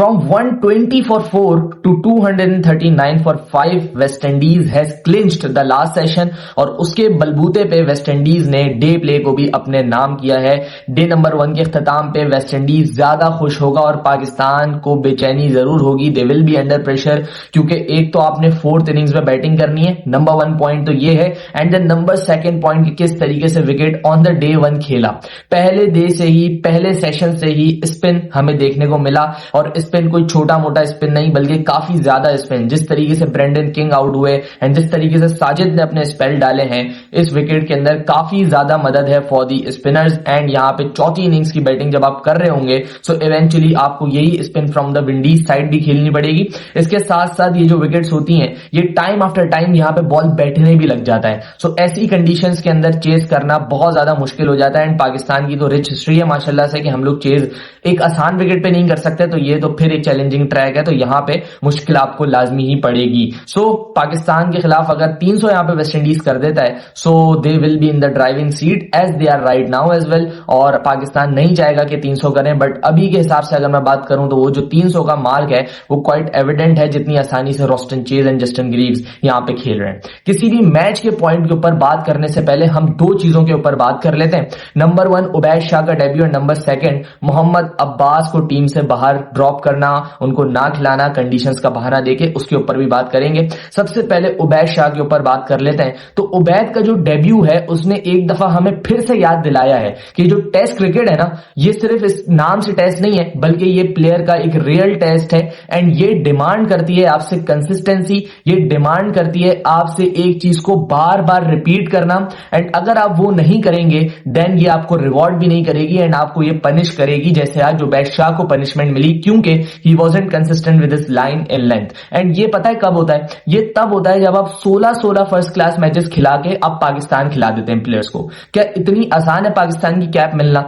From 120 for 4 to 239 for 5 West Indies has clinched the last session और उसके बलबूते पे वेस्ट इंडीज ने डे प्ले को भी अपने नाम किया है। डे नंबर 1 के इख्तिताम पे वेस्ट इंडीज ज्यादा खुश होगा और पाकिस्तान को बेचैनी जरूर होगी। दे विल बी अंडर प्रेशर क्योंकि एक तो आपने 4th इनिंग्स में बैटिंग करनी है, नंबर 1 पॉइंट तो ये है, एंड देन नंबर 2 पॉइंट कि किस तरीके से विकेट ऑन द डे 1 खेला। पहले डे से ही, पहले सेशन से ही स्पिन हमें देखने को मिला और स्पिन कोई छोटा मोटा स्पिन नहीं बल्कि काफी ज्यादा स्पिन। जिस तरीके से ब्रेंडन किंग आउट हुए एंड जिस तरीके से साजिद ने अपने स्पेल डाले हैं इस विकेट के अंदर, काफी ज्यादा मदद है फॉर दी स्पिनर्स। एंड यहाँ पे चौथी इनिंग्स की बैटिंग जब आप कर रहे होंगे सो इवेंचुअली आपको यही spin from the Windies side भी खेलनी पड़ेगी। इसके साथ साथ ये जो विकेट्स होती हैं ये टाइम आफ्टर टाइम यहाँ पे बॉल बैठने भी लग जाता है। सो ऐसी कंडीशंस के अंदर चेज करना बहुत ज्यादा मुश्किल हो जाता है। एंड पाकिस्तान की तो रिच हिस्ट्री है माशाल्लाह से कि हम लोग चेज एक आसान विकेट पे नहीं कर सकते, तो ये तो फिर एक चैलेंजिंग ट्रैक है, तो यहाँ पे मुश्किल आपको लाजमी ही पड़ेगी। सो पाकिस्तान के खिलाफ अगर 300 यहाँ पे वेस्ट इंडीज कर देता है so they will be in the driving seat as they are right now as well. और पाकिस्तान नहीं चाहेगा कि 300 करें, बट अभी के हिसाब से अगर मैं बात करूं तो वो जो 300 का मार्क है वो क्वाइट एविडेंट है जितनी आसानी से Roston chase and Justin Greaves यहाँ पे खेल रहे हैं। किसी भी मैच के पॉइंट के ऊपर बात करने से पहले हम दो चीजों के ऊपर बात कर लेते हैं। नंबर 1 उबैद शाह का डेब्यू और नंबर 2 मोहम्मद अब्बास को टीम से बाहर ड्रॉप करना, उनको ना खिलाना कंडीशंस का बहाना देके, उसके ऊपर भी बात करेंगे। सबसे पहले उबैद शाह के ऊपर बात कर लेते हैं। तो उबैद का जो डेब्यू है उसने एक दफा हमें फिर से याद दिलाया है कि जो टेस्ट क्रिकेट है ना ये सिर्फ इस नाम से टेस्ट नहीं है बल्कि ये प्लेयर का एक रियल टेस्ट है। एंड ये डिमांड करती है आपसे कंसिस्टेंसी, ये डिमांड करती है आपसे एक चीज को बार बार रिपीट करना। एंड अगर आप वो नहीं करेंगे देन ये आपको रिवॉर्ड भी नहीं करेगी एंड आपको ये पनिश करेगी, जैसे आज उबैद शाह को पनिशमेंट मिली क्योंकि ही wasn't consistent with his line in length. And ये पता है कब होता है? ये तब होता है जब आप 16 फर्स्ट क्लास मैचेस खिला के अब पाकिस्तान खिला देते हैं प्लेयर्स को। क्या इतनी आसान है पाकिस्तान की कैप मिलना?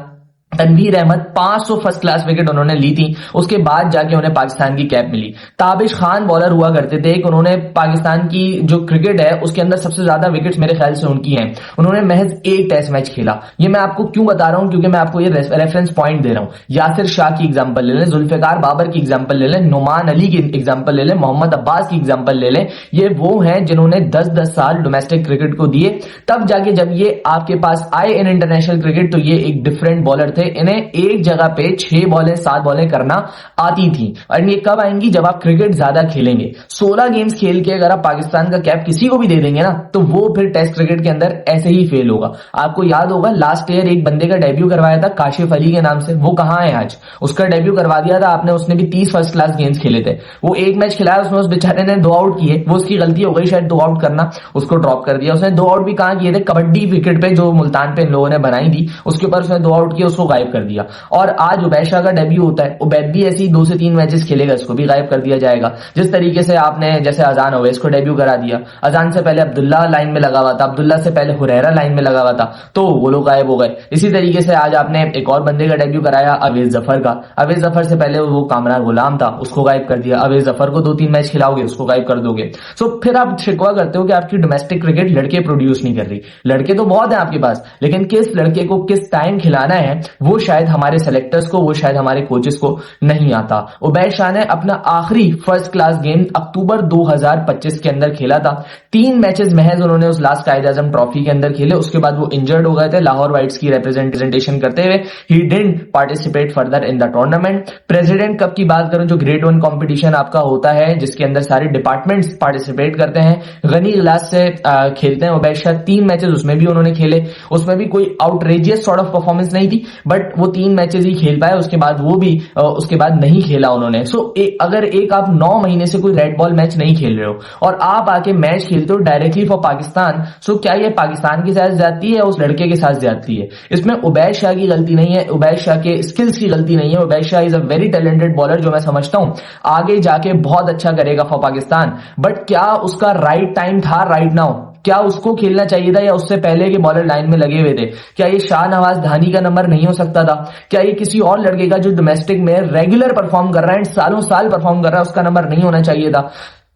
Tanveer Ahmed 500 first class wicket उन्होंने ली थी, उसके बाद जाके उन्हें पाकिस्तान की कैप मिली। ताबिश खान बॉलर हुआ करते थे, एक उन्होंने पाकिस्तान की जो क्रिकेट है उसके अंदर सबसे ज्यादा विकेट्स मेरे ख्याल से उनकी हैं। उन्होंने महज एक टेस्ट मैच खेला। ये मैं आपको क्यों बता रहा हूं? क्योंकि मैं आपको ये रेफरेंस पॉइंट दे रहा हूं। यासिर शाह की एग्जांपल ले लें, जुल्फिकार बाबर की एग्जांपल ले लें, नुमान अली की एग्जांपल ले लें, मोहम्मद अब्बास की एग्जांपल ले लें। ये वो हैं जिन्होंने 10-10 साल डोमेस्टिक क्रिकेट को दिए, तब जाके जब ये आपके पास आए इन इंटरनेशनल क्रिकेट तो ये एक डिफरेंट बॉलर थे। इन्हें एक जगह पे 6 बॉलें 7 बॉलें करना आती थी। और ये कब आएंगी? जब आप क्रिकेट ज्यादा खेलेंगे। 16 गेम्स खेल के अगर आप पाकिस्तान का कैप किसी को भी दे देंगे ना तो वो फिर टेस्ट क्रिकेट के अंदर ऐसे ही फेल होगा। आपको याद होगा लास्ट ईयर एक बंदे का डेब्यू करवाया था काशिफ अली के नाम से, वो कहां है आज? उसका डेब्यू करवा दिया था आपने, उसने भी 30 फर्स्ट क्लास गेम्स खेले थे। वो एक मैच खिलाया, उसमें उस बेचारे ने 2 आउट किए, वो उसकी गलती हो गई शायद 2 आउट करना, उसको ड्रॉप कर दिया। उसने 2 आउट भी कहां किए थे? कबड्डी विकेट पे जो मुल्तान पे इन लोगों ने बनाई थी उसके ऊपर उसने 2 आउट किए, उसको गायब कर दिया। और आज उबैद शाह का डेब्यू होता है, उबैद भी ऐसी 2 से 3 मैचेस खेलेगा, इसको भी गायब कर दिया जाएगा। जिस तरीके से आपने जैसे अजान हो इसको डेब्यू करा दिया, अजान से पहले अब्दुल्ला लाइन में लगा हुआ था, अब्दुल्ला से पहले हुरैरा लाइन में लगा हुआ था, तो वो लोग गायब हो गए। इसी तरीके से आज आपने एक और बंदे का डेब्यू कराया अवेज जफर का, अवेज जफर से पहले वो कामरान गुलाम था, उसको गायब कर दिया। अवेज जफर को 2-3 मैच खिलाओगे उसको गायब कर दोगे। सो फिर आप शिकवा करते हो कि आपकी डोमेस्टिक क्रिकेट लड़के प्रोड्यूस नहीं कर रही। लड़के तो बहुत है आपके पास, लेकिन किस लड़के को किस टाइम खिलाना है वो शायद हमारे सेलेक्टर्स को, वो शायद हमारे कोचेस को नहीं आता। उबैद शाह ने अपना आखिरी फर्स्ट क्लास गेम अक्टूबर 2025 के अंदर खेला था। 3 मैचेस महज उन्होंने उस लास्ट कायद आजम ट्रॉफी के अंदर खेले, उसके बाद वो इंजर्ड हो गए थे लाहौर वाइट्स की रिप्रेजेंटेशन करते हुए। He didn't participate further in the tournament. President cup की बात करूं जो ग्रेड 1 कंपटीशन आपका होता है जिसके अंदर सारे डिपार्टमेंट्स पार्टिसिपेट करते हैं, गनी गिलास से खेलते हैं उबैद शाह। 3 मैचेस उसमें भी उन्होंने खेले, उसमें भी कोई आउटरेजियस सॉर्ट ऑफ परफॉर्मेंस नहीं थी, बट वो 3 मैचेस ही खेल पाए, उसके बाद वो भी उसके बाद नहीं खेला उन्होंने। सो अगर एक आप 9 महीने से कोई रेड बॉल मैच नहीं खेल रहे हो और आप आके मैच खेलते हो डायरेक्टली फॉर पाकिस्तान, सो क्या ये पाकिस्तान के साथ ज्यादती है या उस लड़के के साथ ज्यादती है? इसमें उबैद शाह की गलती नहीं है, उबैद शाह के स्किल्स की गलती नहीं है। Ubaid Shah is a very talented bowler जो मैं समझता हूं आगे जाके बहुत अच्छा करेगा फॉर पाकिस्तान, बट क्या उसका राइट टाइम था राइट नाउ? क्या उसको खेलना चाहिए था या उससे पहले के बॉलर लाइन में लगे हुए थे? क्या ये शाहनवाज धानी का नंबर नहीं हो सकता था? क्या ये किसी और लड़के का जो डोमेस्टिक में रेगुलर परफॉर्म कर रहा है, सालों साल परफॉर्म कर रहा है, उसका नंबर नहीं होना चाहिए था?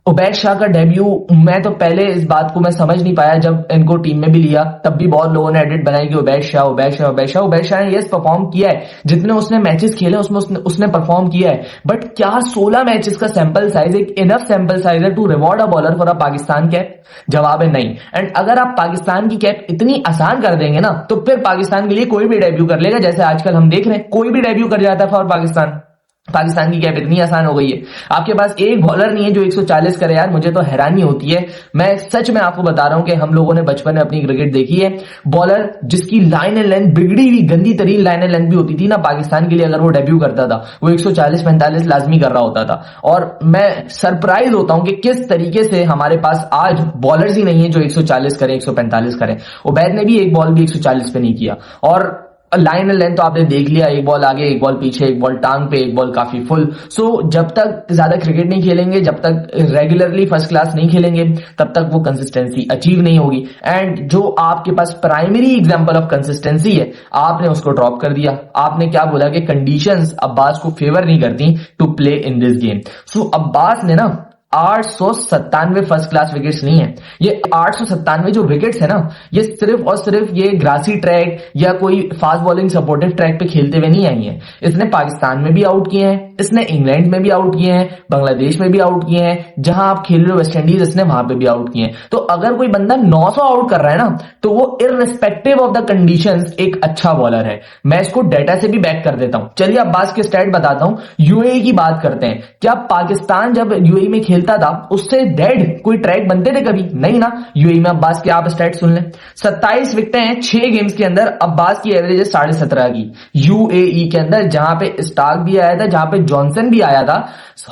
उबैद शाह का डेब्यू, मैं तो पहले इस बात को मैं समझ नहीं पाया जब इनको टीम में भी लिया, तब भी बहुत लोगों ने एडिट बनाई कि उबैद शाह उबैद शाह उबैद शाह। उबैद शाह ने यस परफॉर्म किया है, जितने उसने मैचेस खेले उसमें उसने परफॉर्म किया है, बट क्या 16 मैचेस का सैंपल साइज एक इनफ सैंपल साइज है to reward a bowler for a Pakistan cap? जवाब है नहीं। एंड अगर आप पाकिस्तान की कैप इतनी आसान कर देंगे ना, तो फिर पाकिस्तान के लिए कोई भी डेब्यू कर लेगा, जैसे आजकल हम देख रहे हैं कोई भी डेब्यू कर जाता है फॉर पाकिस्तान। पाकिस्तान की कैप इतनी आसान हो गई है, आपके पास एक बॉलर नहीं है जो 140 करे। यार मुझे तो हैरानी होती है, मैं सच में आपको बता रहा हूं कि हम लोगों ने बचपन में अपनी क्रिकेट देखी है, बॉलर जिसकी लाइन एंड लेंथ बिगड़ी हुई गंदी तरीन लाइन एंड लेंथ भी होती थी ना, पाकिस्तान के लिए अगर वो डेब्यू करता था वो 140-45 लाजमी कर रहा होता था। और मैं सरप्राइज होता हूं कि किस तरीके से हमारे पास आज बॉलर्स ही नहीं है जो 140 करें 145 करें। उबैद ने भी एक बॉल भी 140 पे नहीं किया, और लाइन एंड लेंथ तो आपने देख लिया, एक बॉल आगे एक बॉल पीछे, एक बॉल टांग पे एक बॉल काफी फुल। सो जब तक ज्यादा क्रिकेट नहीं खेलेंगे, जब तक रेगुलरली फर्स्ट क्लास नहीं खेलेंगे, तब तक वो कंसिस्टेंसी अचीव नहीं होगी। एंड जो आपके पास प्राइमरी एग्जांपल ऑफ कंसिस्टेंसी है, आपने उसको ड्रॉप कर दिया। आपने क्या बोला कि कंडीशंस अब्बास को फेवर नहीं करती to play in this game. So Abbas ने ना 897 फर्स्ट क्लास विकेट्स नहीं है, ये 897 जो विकेट्स है ना, ये सिर्फ और सिर्फ ये ग्रासी ट्रैक या कोई फास्ट बॉलिंग सपोर्टिव ट्रैक पे खेलते हुए नहीं आई है। इसने पाकिस्तान में भी आउट किए हैं, इसने इंग्लैंड में भी आउट किए हैं, बांग्लादेश में भी आउट किए हैं, जहां आप खेल रहे हो वेस्ट इंडीज, इसने वहां पे भी आउट किए हैं। तो अगर कोई बंदा 900 आउट कर रहा है ना, तो वो इररिस्पेक्टिव ऑफ द कंडीशंस एक अच्छा बॉलर है। मैं इसको डेटा से भी बैक कर देता हूं। चलिए अब्बास के स्टैट बताता हूं। यूएई की बात करते हैं। क्या पाकिस्तान जब यूएई में खेलता था उससे डेड कोई ट्रैक बनते थे कभी? नहीं ना। यूएई में अब्बास के आप स्टैट सुन लें, 27 विकेटें हैं 6 गेम्स के अंदर, अब्बास की एवरेज है 17.5 की। यूएई के अंदर जहां पे स्टार्क भी आया था, जहां पे जॉनसन भी आया था,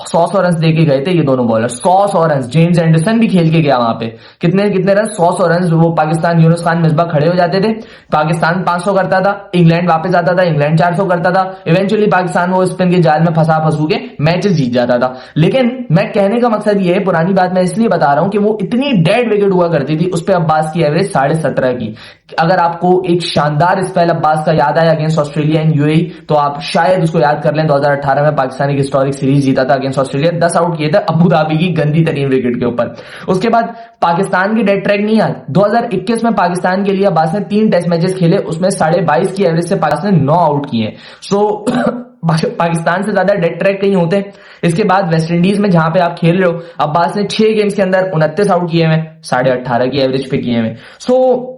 100 रन दे के गए थे ये दोनों बॉलर, 100 रन। जेम्स एंडरसन भी खेल के गया वहां पे, कितने कितने रन? 100 रन। वो पाकिस्तान यूनुस खान मिसबा खड़े हो जाते थे, पाकिस्तान 500 करता था, इंग्लैंड वापस आता था, इंग्लैंड 400 करता था, इवेंचुअली पाकिस्तान वो स्पिन के जाल में फंसू के मैचेस जीत जाता था। लेकिन मैं कहने का मकसद ये है, पुरानी बात मैं इसलिए बता रहा हूं कि वो इतनी डेड विकेट हुआ करती थी, उस पर अब्बास की एवरेज 17.5 की। अगर आपको एक शानदार स्पेल अब्बास का याद आया अगेंस्ट ऑस्ट्रेलिया एंड यूएई, तो आप शायद उसको याद कर लें। 2018 में पाकिस्तान एक हिस्टोरिक सीरीज जीता था अगेंस्ट ऑस्ट्रेलिया, 10 आउट किए थे अबू धाबी की गंदी तरीन विकेट के ऊपर। उसके बाद पाकिस्तान की डेड ट्रैक नहीं आया। 2021 में पाकिस्तान के लिए अब्बास ने 3 टेस्ट मैचेस खेले, उसमें 22.5 की एवरेज से पाकिस्तान ने 9 आउट किए। सो पाकिस्तान से ज्यादा डेड ट्रैक कहीं होते हैं। इसके बाद वेस्ट इंडीज में जहां पे आप खेल रहे हो, अब्बास ने 6 गेम्स के अंदर 29 आउट किए हुए, 18.5 की एवरेज पे किए हुए। सो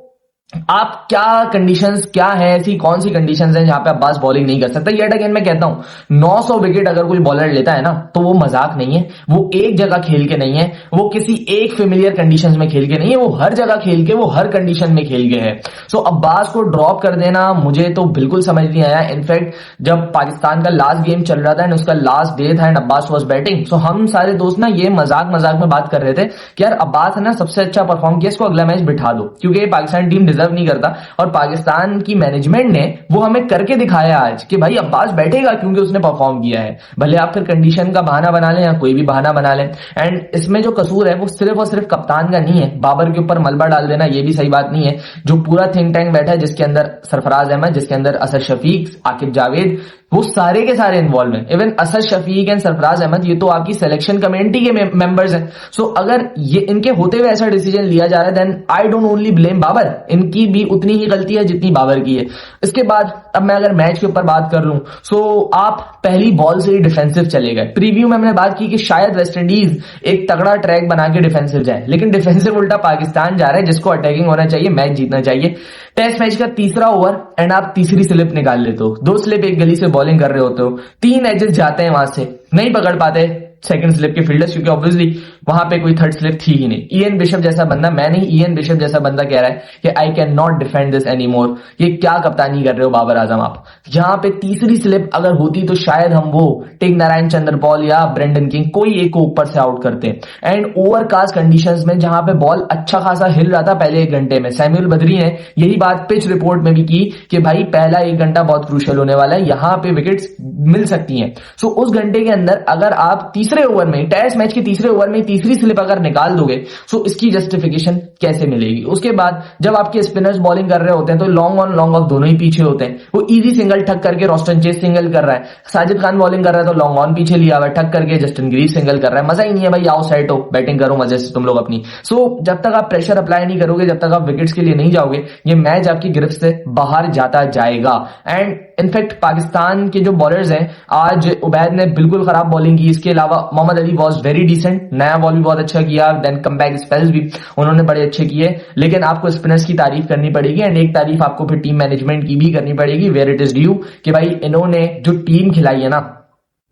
आप क्या कंडीशंस क्या है, ऐसी कौन सी कंडीशंस हैं जहां पे अब्बास बॉलिंग नहीं कर सकता? येट अगेन मैं कहता हूं, 900 विकेट अगर कोई बॉलर लेता है ना, तो वो मजाक नहीं है, वो एक जगह खेल के नहीं है, वो किसी एक फेमिलियर कंडीशंस में खेल के नहीं है, वो हर जगह खेल के, वो हर कंडीशन में खेल के है। सो अब्बास को ड्रॉप कर देना मुझे तो बिल्कुल समझ नहीं आया। इनफैक्ट जब पाकिस्तान का लास्ट गेम चल रहा था एंड उसका लास्ट डे था एंड अब्बास वॉज बैटिंग, सो हम सारे दोस्त ना ये मजाक में बात कर रहे थे कि यार अब्बास है ना सबसे अच्छा परफॉर्म किया, इसको अगला मैच बिठा दो, क्योंकि पाकिस्तान टीम डिजर्व नहीं करता। और पाकिस्तान की मैनेजमेंट ने वो हमें करके दिखाया आज कि भाई अब्बास बैठेगा क्योंकि उसने परफॉर्म किया है। भले आप फिर कंडीशन का बहाना बना लें या कोई भी बहाना बना लें। एंड इसमें जो कसूर है वो सिर्फ और सिर्फ कप्तान का नहीं है। बाबर के ऊपर मलबा डाल देना ये भी सही बात नहीं है। जो पूरा थिंक टैंक बैठा है, जिसके अंदर सरफराज अहमद, जिसके अंदर असद शफीक, आकिब जावेद, वो सारे के सारे इन्वॉल्व हैं। इवन असद शफीक एंड सरफराज अहमद ये तो आपकी सिलेक्शन कमेटी के मेंबर्स हैं। सो अगर ये इनके होते हुए ऐसा डिसीजन लिया जा रहा है, then I don't only blame Babar, इनकी भी उतनी ही गलती है जितनी बाबर की है। इसके बाद अब मैं अगर मैच के ऊपर बात कर लूं, सो आप पहली बॉल से ही डिफेंसिव चले गए। प्रीव्यू में हमने बात की कि शायद वेस्ट इंडीज एक तगड़ा ट्रैक बना के डिफेंसिव जाए, लेकिन डिफेंसिव उल्टा पाकिस्तान जा रहा है, जिसको अटैकिंग होना चाहिए, मैच जीतना चाहिए। टेस्ट मैच का तीसरा ओवर एंड आप तीसरी स्लिप निकाल लेते हो, 2 स्लिप एक गली से बॉलिंग कर रहे होते हो, 3 एजेस जाते हैं वहां से, नहीं पकड़ पाते सेकंड स्लिप के फील्डर्स, क्योंकि ऑब्वियसली वहां पे कोई थर्ड स्लिप थी ही नहीं। ईएन बिशप जैसा बंदा, मैं नहीं, ईएन बिशप जैसा बंदा कह रहा है कि I can not defend this any more. ये क्या कप्तानी कर रहे हो बाबर आजम आप? यहां पे तीसरी स्लिप अगर होती तो शायद हम वो टिग नारायण चंद्रपॉल या ब्रेंडन किंग कोई एक को ऊपर से आउट करते। एंड ओवरकास्ट कंडीशंस में जहां पे बॉल अच्छा खासा हिल रहा था पहले 1 घंटे में, सैमुअल बदरी ने यही बात पिच रिपोर्ट में भी की कि भाई पहला 1 घंटा बहुत क्रूशियल होने वाला है, यहां पे विकेट्स मिल सकती हैं। सो उस घंटे के अंदर अगर आप तीसरा तीसरे ओवर में, टेस्ट मैच के तीसरे ओवर में तीसरी स्लिप अगर निकाल दोगे तो इसकी जस्टिफिकेशन कैसे मिलेगी? उसके बाद जब आपके स्पिनर्स बॉलिंग कर रहे होते हैं तो लॉन्ग ऑन लॉन्ग ऑफ दोनों ही पीछे होते हैं। वो इजी सिंगल ठक करके रोस्टन चेज सिंगल कर रहा है, साजिद खान बॉलिंग कर रहा है तो लॉन्ग ऑन पीछे लिया हुआ है, ठक करके जस्टिन ग्रीव सिंगल कर रहा है। मजा ही नहीं है भाई, आओ सेट हो, बैटिंग करो मजे से तुम लोग अपनी। जब तक आप प्रेशर अप्लाई नहीं करोगे, जब तक आप विकेट्स के लिए नहीं जाओगे, ये मैच आपकी गिरफ्त से बाहर जाता जाएगा। एंड इनफैक्ट पाकिस्तान के जो बॉलर्स हैं, आज उबैद ने बिल्कुल खराब बॉलिंग की, इसके अलावा Mohammad Ali was very decent, नया बॉल भी बहुत अच्छा किया, देन कम बैक स्पेल्स भी उन्होंने बड़े अच्छे किए। लेकिन आपको स्पिनर्स की तारीफ करनी पड़ेगी, एंड एक तारीफ आपको फिर टीम मैनेजमेंट की भी करनी पड़ेगी, वेयर इट इज ड्यू, कि भाई इन्होंने जो टीम खिलाई है ना,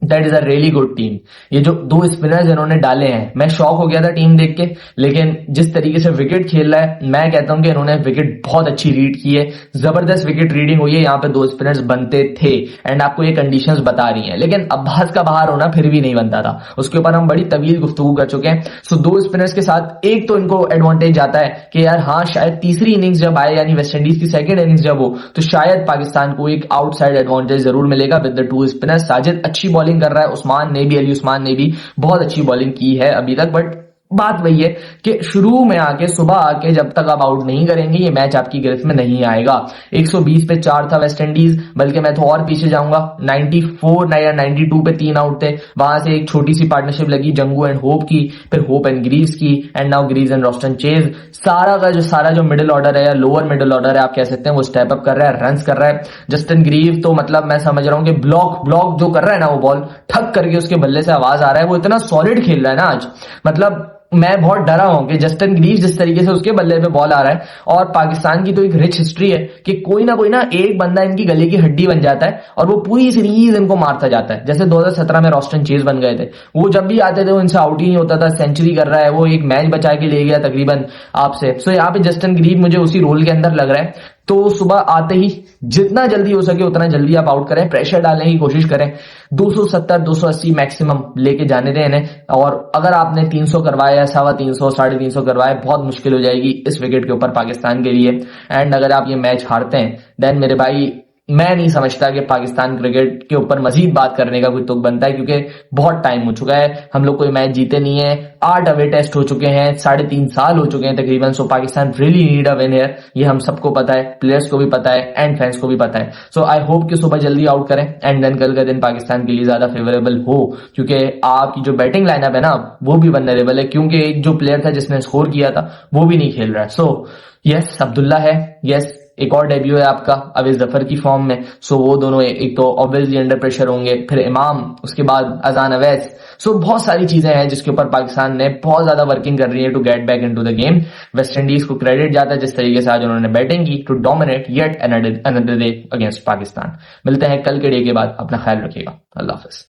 that is a really good team. ये जो दो स्पिनर्स इन्होंने डाले हैं, मैं शॉक हो गया था टीम देख के, लेकिन जिस तरीके से विकेट खेल रहा है, मैं कहता हूं कि इन्होंने विकेट बहुत अच्छी रीड की है, जबरदस्त विकेट रीडिंग हुई है। यहाँ पे दो स्पिनर्स बनते थे, एंड आपको ये कंडीशंस बता रही हैं, लेकिन अब्बास का बाहर होना फिर भी नहीं बनता था, उसके ऊपर हम बड़ी तवील गुफ्तगू कर चुके हैं। सो दो स्पिनर्स के साथ एक तो इनको एडवांटेज आता है कि यार हाँ, शायद तीसरी इनिंग्स जब आए, यानी वेस्ट इंडीज की सेकंड इनिंग्स जब हो, तो शायद पाकिस्तान को एक आउटसाइड एडवांटेज जरूर मिलेगा with the two spinners. Sajid अच्छी बॉलिंग कर रहा है, उस्मान ने भी, अली उस्मान ने भी बहुत अच्छी बॉलिंग की है अभी तक, बट बात वही है कि शुरू में आके, सुबह आके जब तक आप आउट नहीं करेंगे, ये मैच आपकी गिरफ्त में नहीं आएगा। 120 पे 4 था वेस्ट इंडीज, बल्कि मैं तो और पीछे जाऊंगा, 94 या 92 पे 3 आउट थे। वहां से एक छोटी सी पार्टनरशिप लगी जंगू एंड होप की, फिर होप एंड ग्रीव्स की, and now Greaves and Roston chase. सारा जो मिडिल ऑर्डर है या लोअर मिडिल ऑर्डर है आप कह सकते हैं, वो स्टेप अप कर रहा है, रन्स कर रहा है। जस्टिन ग्रीव तो मतलब मैं समझ रहा हूं कि ब्लॉक जो कर रहा है ना, वो बॉल ठक करके उसके बल्ले से आवाज आ रहा है, वो इतना सॉलिड खेल रहा है ना आज, मतलब मैं बहुत डरा हूं कि जस्टिन ग्रीव जिस तरीके से उसके बल्ले पे बॉल आ रहा है। और पाकिस्तान की तो एक रिच हिस्ट्री है कि कोई ना एक बंदा इनकी गले की हड्डी बन जाता है और वो पूरी सीरीज इनको मारता जाता है। जैसे 2017 में रोस्टन चेज बन गए थे, वो जब भी आते थे वो इनसे आउट ही नहीं होता था, सेंचुरी कर रहा है, वो एक मैच बचा के ले गया तकरीबन आपसे। सो यहाँ पे जस्टिन ग्रीव मुझे उसी रोल के अंदर लग रहा है। तो सुबह आते ही जितना जल्दी हो सके उतना जल्दी आप आउट करें, प्रेशर डालने की कोशिश करें, 270 280 मैक्सिमम लेके जाने दें इन्हें। और अगर आपने 300 करवाया, 350 350 करवाए, बहुत मुश्किल हो जाएगी इस विकेट के ऊपर पाकिस्तान के लिए। एंड अगर आप ये मैच हारते हैं, देन मेरे भाई मैं नहीं समझता कि पाकिस्तान क्रिकेट के ऊपर मजीद बात करने का कोई तुक बनता है, क्योंकि बहुत टाइम हो चुका है, हम लोग कोई मैच जीते नहीं है, 8 अवे टेस्ट हो चुके हैं, 3.5 साल हो चुके हैं तकरीबन। So Pakistan really need a win here, ये हम सबको पता है, प्लेयर्स को भी पता है एंड फैंस को भी पता है। सो आई होप कि सुबह जल्दी आउट करें, एंड देन कल का दिन पाकिस्तान के लिए ज्यादा फेवरेबल हो, क्योंकि आपकी जो बैटिंग लाइनअप है ना, वो भी वल्नरेबल है, क्योंकि एक जो प्लेयर था जिसने स्कोर किया था वो भी नहीं खेल रहा है। सो यस, अब्दुल्ला है, यस एक और डेब्यू है आपका अवेज जफर की फॉर्म में। सो वो दोनों एक तो ऑब्वियसली अंडर प्रेशर होंगे, फिर इमाम, उसके बाद अजान अवैस। सो बहुत सारी चीजें हैं जिसके ऊपर पाकिस्तान ने बहुत ज्यादा वर्किंग कर रही है to get back into the game. West Indies को क्रेडिट जाता है जिस तरीके से आज उन्होंने बैटिंग की to dominate yet another day against Pakistan. मिलते हैं कल के डे के बाद, अपना ख्याल रखिएगा, अल्लाह हाफिज।